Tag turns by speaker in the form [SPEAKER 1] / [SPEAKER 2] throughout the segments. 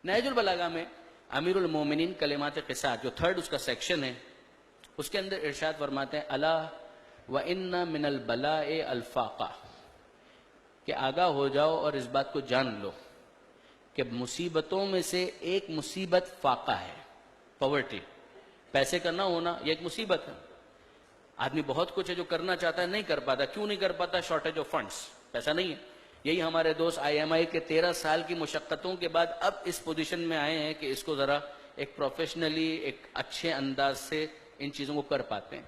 [SPEAKER 1] نہج البلاغہ میں امیر المومنین کلمات قصاص جو تھرڈ اس کا سیکشن ہے، اس کے اندر ارشاد فرماتے ہیں الا وَإِنَّ مِنَ الْبَلَاءِ الْفَاقَةَ، کہ آگاہ ہو جاؤ اور اس بات کو جان لو کہ مصیبتوں میں سے ایک مصیبت فاقہ ہے، پاورٹی، پیسے کا نہ ہونا یہ ایک مصیبت ہے۔ آدمی بہت کچھ ہے جو کرنا چاہتا ہے، نہیں کر پاتا۔ کیوں نہیں کر پاتا؟ شارٹیج آف فنڈز، پیسہ نہیں ہے۔ یہی ہمارے دوست آئی ایم آئی کے 13 سال کی مشقتوں کے بعد اب اس پوزیشن میں آئے ہیں کہ اس کو ذرا ایک پروفیشنلی ایک اچھے انداز سے ان چیزوں کو کر پاتے ہیں۔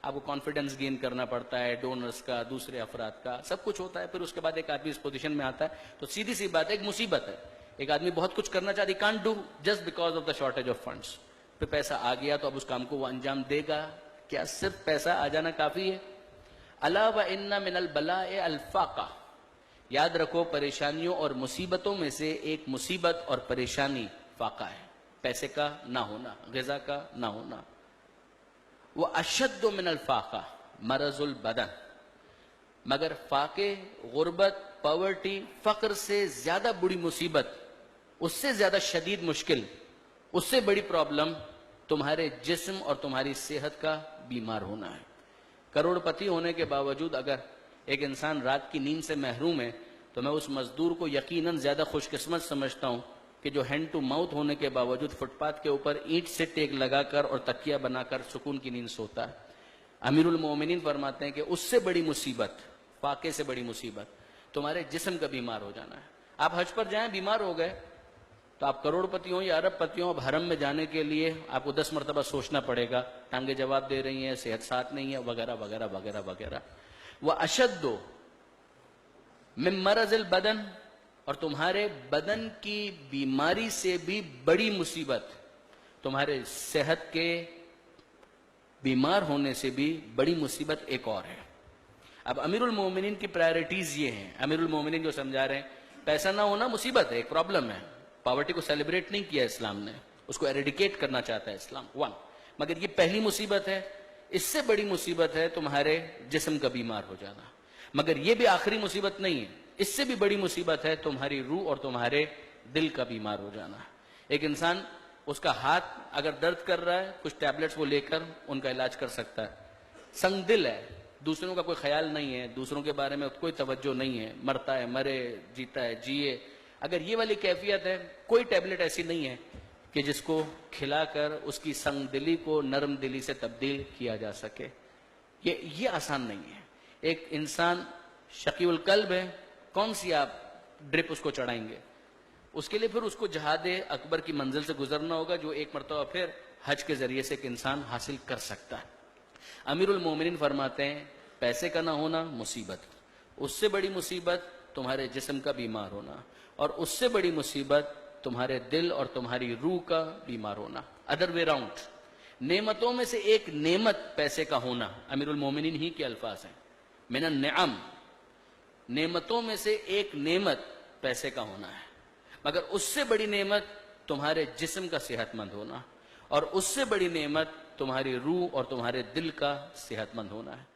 [SPEAKER 1] آپ کو کانفیڈنس گین کرنا پڑتا ہے، ڈونرز کا، دوسرے افراد کا، سب کچھ ہوتا ہے، پھر اس کے بعد ایک آدمی اس پوزیشن میں آتا ہے تو سیدھی سی بات ہے، ایک مصیبت ہے۔ ایک آدمی بہت کچھ کرنا چاہتا ہے، can't do just because of the shortage of funds. پھر پیسہ آ گیا تو اب اس کام کو وہ انجام دے گا؟ کیا صرف پیسہ آ جانا کافی ہے؟ الا وَإِنَّ مِنَ الْبَلَاءِ الْفَاقَةَ، یاد رکھو پریشانیوں اور مصیبتوں میں سے ایک مصیبت اور پریشانی فاقہ ہے، پیسے کا نہ ہونا، غذا کا نہ ہونا۔ وَأَشَدُّ مِنَ الْفَاقَةِ مَرَضُ الْبَدَنِ، مگر فاقے، غربت، پاورٹی، فقر سے زیادہ بڑی مصیبت، اس سے زیادہ شدید مشکل، اس سے بڑی پرابلم تمہارے جسم اور تمہاری صحت کا بیمار ہونا ہے۔ کروڑ پتی ہونے کے باوجود اگر ایک انسان رات کی نیند سے محروم ہے تو میں اس مزدور کو یقیناً زیادہ خوش قسمت سمجھتا ہوں کہ جو ہینڈ ٹو ماؤتھ ہونے کے باوجود فٹ پاتھ کے اوپر اینٹ سے ٹیک لگا کر اور تکیہ بنا کر سکون کی نیند سوتا ہے۔ امیر المومنین فرماتے ہیں کہ اس سے بڑی مصیبت، فاقے سے بڑی مصیبت تمہارے جسم کا بیمار ہو جانا ہے۔ آپ حج پر جائیں، بیمار ہو گئے تو آپ کروڑ پتی ہوں یا ارب پتی ہوں، اب حرم میں جانے کے لیے آپ کو 10 مرتبہ سوچنا پڑے گا، ٹانگیں جواب دے رہی ہیں، صحت ساتھ نہیں ہے، وغیرہ وغیرہ وغیرہ وغیرہ۔ وَأَشَدُّ مِن مَرَضِ الْبَدَنِ، اور تمہارے بدن کی بیماری سے بھی بڑی مصیبت، تمہارے صحت کے بیمار ہونے سے بھی بڑی مصیبت ایک اور ہے۔ اب امیر المومنین کی پرائرٹیز یہ ہیں۔ امیر المومنین جو سمجھا رہے ہیں پیسہ نہ ہونا مصیبت ہے، ایک پرابلم ہے، پاورٹی کو سیلیبریٹ نہیں کیا اسلام نے، اس کو ایریڈیکیٹ کرنا چاہتا ہے اسلام، مگر یہ پہلی مصیبت ہے۔ اس سے بڑی مصیبت ہے تمہارے جسم کا بیمار ہو جانا، مگر یہ بھی آخری مصیبت نہیں ہے، اس سے بھی بڑی مصیبت ہے تمہاری روح اور تمہارے دل کا بیمار ہو جانا۔ ایک انسان، اس کا ہاتھ اگر درد کر رہا ہے، کچھ ٹیبلٹس وہ لے کر ان کا علاج کر سکتا ہے۔ سنگ دل ہے، دوسروں کا کوئی خیال نہیں ہے، دوسروں کے بارے میں کوئی توجہ نہیں ہے، مرتا ہے مرے، جیتا ہے جیے، اگر یہ والی کیفیت ہے، کوئی ٹیبلٹ ایسی نہیں ہے کہ جس کو کھلا کر اس کی سنگ دلی کو نرم دلی سے تبدیل کیا جا سکے۔ یہ آسان نہیں ہے۔ ایک انسان شقی القلب ہے، کون سی آپ ڈرپ اس کو چڑھائیں گے؟ اس کے لیے پھر اس کو جہاد اکبر کی منزل سے گزرنا ہوگا، جو ایک مرتبہ پھر حج کے ذریعے سے ایک انسان حاصل کر سکتا ہے۔ امیر المومنین فرماتے ہیں پیسے کا نہ ہونا مصیبت، اس سے بڑی مصیبت تمہارے جسم کا بیمار ہونا، اور اس سے بڑی مصیبت تمہارے دل اور تمہاری روح کا بیمار ہونا۔ ادر وے راؤنڈ، نعمتوں میں سے ایک نعمت پیسے کا ہونا، امیر المومنین ہی کے الفاظ ہیں، من النعم، نعمتوں میں سے ایک نعمت پیسے کا ہونا ہے، مگر اس سے بڑی نعمت تمہارے جسم کا صحت مند ہونا، اور اس سے بڑی نعمت تمہاری روح اور تمہارے دل کا صحت مند ہونا ہے۔